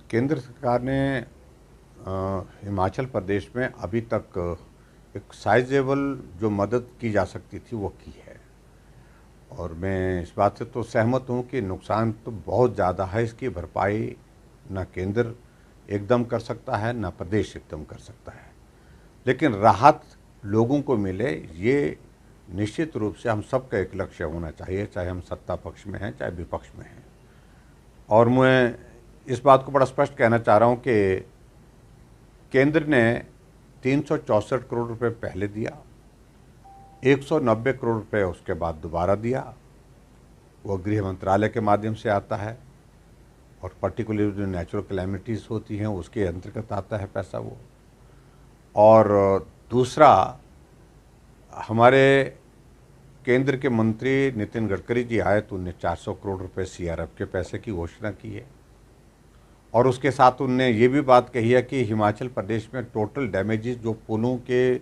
केंद्र सरकार ने हिमाचल प्रदेश में अभी तक एक साइजेबल जो मदद की जा सकती थी वो की है। और मैं इस बात से तो सहमत हूँ कि नुकसान तो बहुत ज़्यादा है। इसकी भरपाई ना केंद्र एकदम कर सकता है, ना प्रदेश एकदम कर सकता है, लेकिन राहत लोगों को मिले, ये निश्चित रूप से हम सबका एक लक्ष्य होना चाहिए, चाहे हम सत्ता पक्ष में हैं चाहे विपक्ष में हैं। और मैं इस बात को बड़ा स्पष्ट कहना चाह रहा हूँ कि केंद्र ने 364 करोड़ रुपए पहले दिया, 190 करोड़ रुपए उसके बाद दोबारा दिया। वो गृह मंत्रालय के माध्यम से आता है और पर्टिकुलर जो नेचुरल कैलेमिटीज़ होती हैं उसके अंतर्गत आता है पैसा वो। और दूसरा, हमारे केंद्र के मंत्री नितिन गडकरी जी आए तो उन्हें 400 करोड़ रुपए सीआरएफ के पैसे की घोषणा की है। और उसके साथ उनने ये भी बात कही है कि हिमाचल प्रदेश में टोटल डैमेजेस जो पुलों के,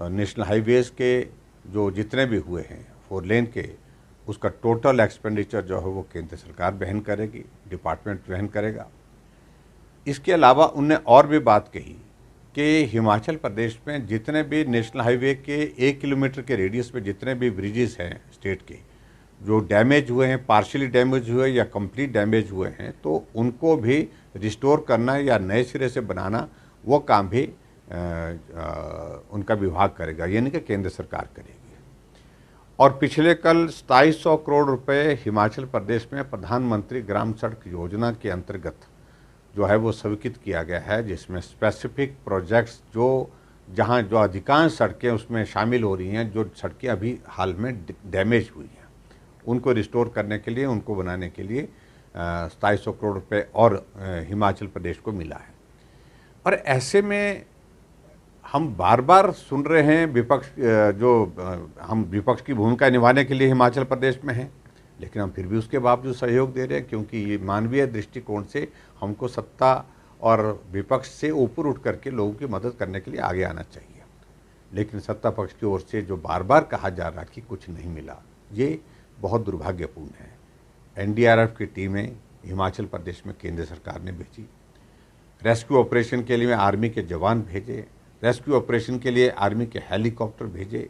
नेशनल हाईवेज़ के जो जितने भी हुए हैं 4 लेन के, उसका टोटल एक्सपेंडिचर जो है वो केंद्र सरकार वहन करेगी, डिपार्टमेंट वहन करेगा। इसके अलावा उनने और भी बात कही कि हिमाचल प्रदेश में जितने भी नेशनल हाईवे के 1 किलोमीटर के रेडियस में जितने भी ब्रिजेस हैं स्टेट के, जो डैमेज हुए हैं, पार्शियली डैमेज हुए या कंप्लीट डैमेज हुए हैं, तो उनको भी रिस्टोर करना या नए सिरे से बनाना, वो काम भी उनका विभाग करेगा, यानी कि केंद्र सरकार करेगी। और पिछले कल 2700 करोड़ रुपए हिमाचल प्रदेश में प्रधानमंत्री ग्राम सड़क योजना के अंतर्गत जो है वो स्वीकृत किया गया है, जिसमें स्पेसिफिक प्रोजेक्ट्स जो जहां जो अधिकांश सड़कें उसमें शामिल हो रही हैं, जो सड़कें अभी हाल में डैमेज हुई हैं, उनको रिस्टोर करने के लिए, उनको बनाने के लिए 2700 करोड़ रुपए और हिमाचल प्रदेश को मिला है। और ऐसे में हम बार बार सुन रहे हैं विपक्ष, हम विपक्ष की भूमिका निभाने के लिए हिमाचल प्रदेश में हैं, लेकिन हम फिर भी उसके बावजूद सहयोग दे रहे हैं, क्योंकि ये मानवीय दृष्टिकोण से हमको सत्ता और विपक्ष से ऊपर उठ करके लोगों की मदद करने के लिए आगे आना चाहिए। लेकिन सत्ता पक्ष की ओर से जो बार बार कहा जा रहा कि कुछ नहीं मिला, ये बहुत दुर्भाग्यपूर्ण है। एनडीआरएफ की टीमें हिमाचल प्रदेश में केंद्र सरकार ने भेजी, रेस्क्यू ऑपरेशन के लिए आर्मी के जवान भेजे, रेस्क्यू ऑपरेशन के लिए आर्मी के हेलीकॉप्टर भेजे।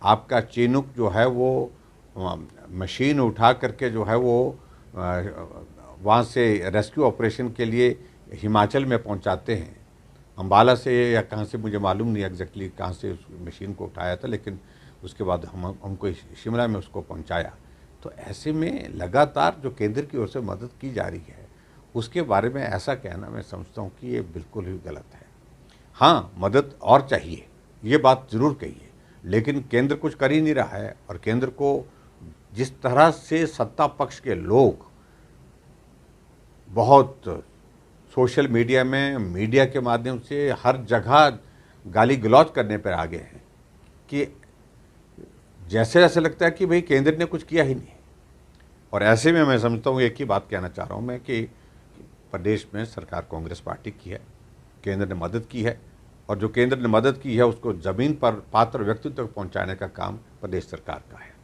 आपका चीनुक जो है वो मशीन उठा करके जो है वो वहाँ से रेस्क्यू ऑपरेशन के लिए हिमाचल में पहुँचाते हैं, अम्बाला से या कहाँ से मुझे मालूम नहीं एग्जैक्टली कहाँ से उस मशीन को उठाया था, लेकिन उसके बाद हमको शिमला में उसको पहुँचाया। तो ऐसे में लगातार जो केंद्र की ओर से मदद की जा रही है, उसके बारे में ऐसा कहना मैं समझता हूँ कि ये बिल्कुल ही गलत है। हाँ, मदद और चाहिए, ये बात ज़रूर कहिए, लेकिन केंद्र कुछ कर ही नहीं रहा है। और केंद्र को जिस तरह से सत्ता पक्ष के लोग बहुत सोशल मीडिया में, मीडिया के माध्यम से हर जगह गाली गलौज करने पर आ गए हैं कि जैसे ऐसे लगता है कि भाई केंद्र ने कुछ किया ही नहीं। और ऐसे में मैं समझता हूँ, एक ही बात कहना चाह रहा हूँ मैं कि प्रदेश में सरकार कांग्रेस पार्टी की है, केंद्र ने मदद की है, और जो केंद्र ने मदद की है उसको ज़मीन पर पात्र व्यक्ति तक पहुँचाने का काम प्रदेश सरकार का है।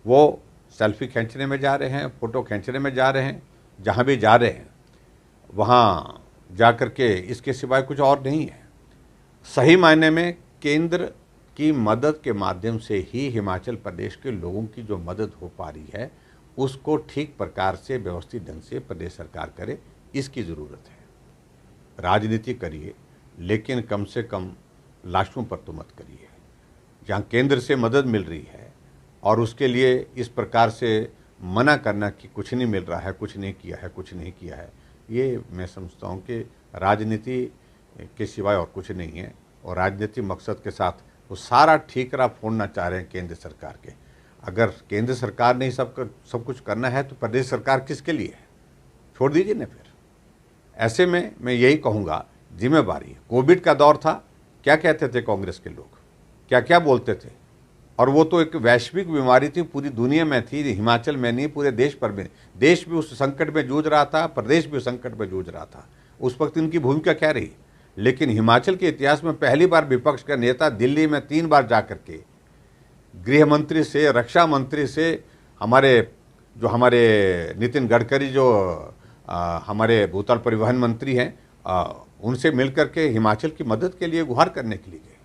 वो सेल्फी खींचने में जा रहे हैं, फ़ोटो खींचने में जा रहे हैं, जहाँ भी जा रहे हैं वहाँ जा कर के इसके सिवाय कुछ और नहीं है। सही मायने में केंद्र की मदद के माध्यम से ही हिमाचल प्रदेश के लोगों की जो मदद हो पा रही है, उसको ठीक प्रकार से व्यवस्थित ढंग से प्रदेश सरकार करे, इसकी ज़रूरत है। राजनीति करिए, लेकिन कम से कम लाशों पर तो मत करिए। जहाँ केंद्र से मदद मिल रही है और उसके लिए इस प्रकार से मना करना कि कुछ नहीं मिल रहा है, कुछ नहीं किया है, कुछ नहीं किया है, ये मैं समझता हूँ कि राजनीति के सिवाय और कुछ नहीं है। और राजनीतिक मकसद के साथ वो सारा ठीकरा फोड़ना चाह रहे हैं केंद्र सरकार के। अगर केंद्र सरकार ने सब कुछ करना है तो प्रदेश सरकार किसके लिए है? छोड़ दीजिए ना फिर। ऐसे में मैं यही कहूँगा, जिम्मेवारी, कोविड का दौर था, क्या कहते थे कांग्रेस के लोग, क्या क्या बोलते थे, और वो तो एक वैश्विक बीमारी थी, पूरी दुनिया में थी, हिमाचल में नहीं पूरे देश पर में। देश भी उस संकट में जूझ रहा था, प्रदेश भी उस संकट में जूझ रहा था। उस वक्त इनकी भूमिका क्या रही? लेकिन हिमाचल के इतिहास में पहली बार विपक्ष का नेता दिल्ली में 3 बार जा करके गृह मंत्री से, रक्षा मंत्री से, हमारे नितिन गडकरी जो हमारे भूतल परिवहन मंत्री हैं, उनसे मिलकर के हिमाचल की मदद के लिए गुहार करने के लिए गए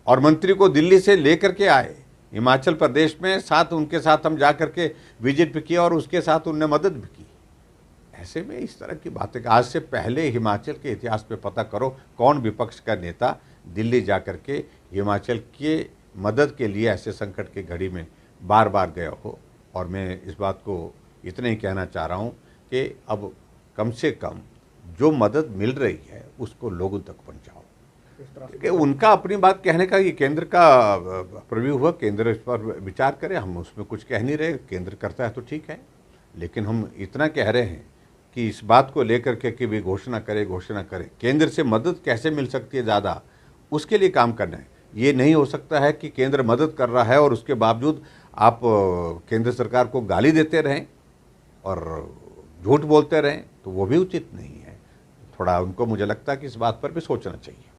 और मंत्री को दिल्ली से लेकर के आए हिमाचल प्रदेश में, साथ उनके साथ हम जा कर के विजिट भी किया और उसके साथ उनने मदद भी की। ऐसे में इस तरह की बातें, आज से पहले हिमाचल के इतिहास पे पता करो कौन विपक्ष का नेता दिल्ली जा कर के हिमाचल के मदद के लिए ऐसे संकट की घड़ी में बार बार गया हो। और मैं इस बात को इतना ही कहना चाह रहा हूँ कि अब कम से कम जो मदद मिल रही है उसको लोगों तक पहुँचाओ। कि उनका अपनी बात कहने का, ये केंद्र का प्रव्यू हुआ, केंद्र इस पर विचार करे, हम उसमें कुछ कह नहीं रहे, केंद्र करता है तो ठीक है, लेकिन हम इतना कह रहे हैं कि इस बात को लेकर के कि वे घोषणा करे, केंद्र से मदद कैसे मिल सकती है ज़्यादा, उसके लिए काम करना है। ये नहीं हो सकता है कि केंद्र मदद कर रहा है और उसके बावजूद आप केंद्र सरकार को गाली देते रहें और झूठ बोलते रहें, तो वो भी उचित नहीं है। थोड़ा उनको, मुझे लगता है कि इस बात पर भी सोचना चाहिए।